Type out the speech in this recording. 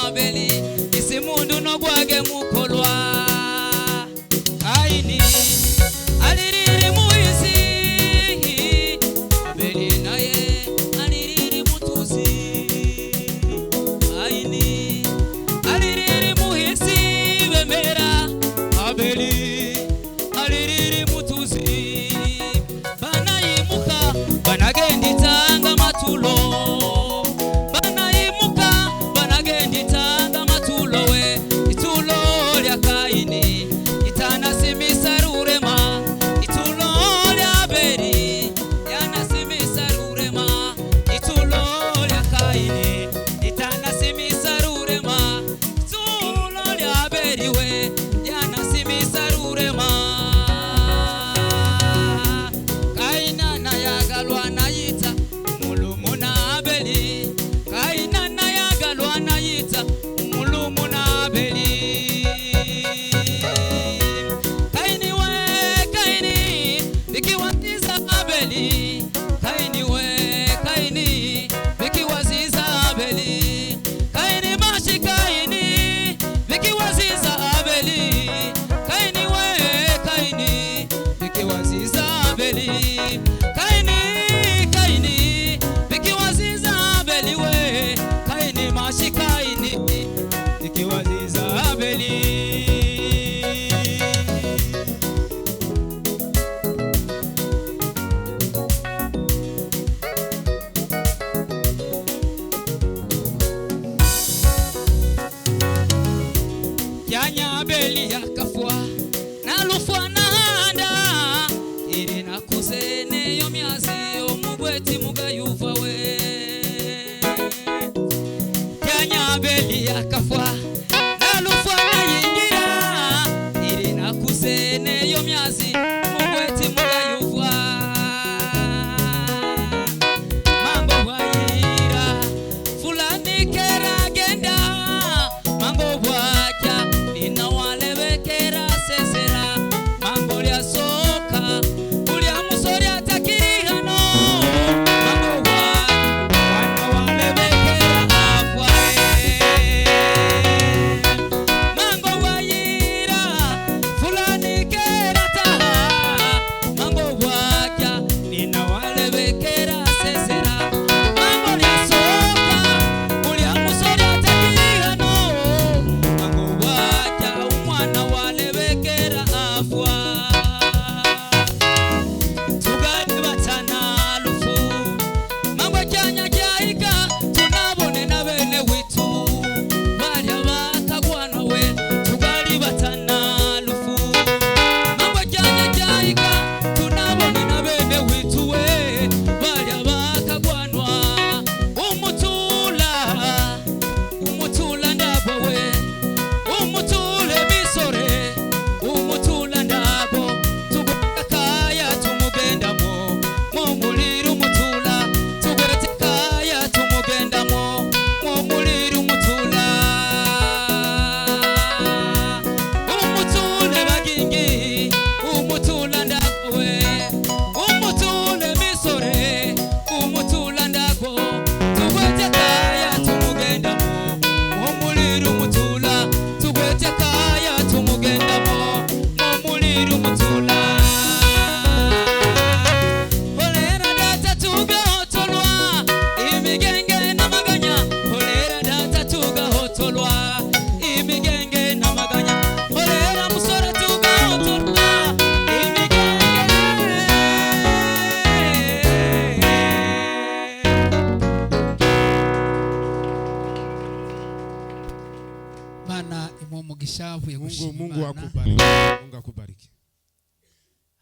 Abeli isimundu no gwage mukolwa Kaini aliriri muizi Abeli naye aliriri mutuzi Kaini aliriri muizi bemera Abeli aliriri mutuzi banayimuka banagenditanga matulo Abeli yakafua nalufwa nahanda iri nakuzene yo myazi omugweti mugayuva we Yanya Abeli yakafua nalufwa nayingira iri nakuzene yo myazi omugweti mugayuva Mambo waira fulani kera genda mambo wacha Ina wale wekera sesera mambo ya soka ulia musori atakiri hano mambo wana wale wekera afwae mambo waira fulani kera taha mambo wacha ina wale wekera sesera mambo ya soka ulia musori atakiri hano mambo Mwana wale wekera afwa Tugani batana lufu Mangwe kyanya kyaika tunabone na bene witu Balya bakagwana we Tugali batana lufu Mangwe kyanya kyaika tunabone na bene witu we Balya bakagwanwa Umutula ndabo we Umutule umutula ndabo tugakaya tumugendamo mwomulira umutula tugeretekaya tumugendamo mwomulira umutula umutule bagingi umutula ndabo we umutule misore umutula ndabo tugeretekaya tumugendamo mwomulira umutula tugeretekaya tumugendamo mwomulira umutula Holera data tugahotolwa imigenge n'amaganya Holera data tugahotolwa imigenge n'amaganya Holera musore tugahotolwa imigenge Mana imo mugisha vuye gushima Mungu akubariki. Mungu akubariki.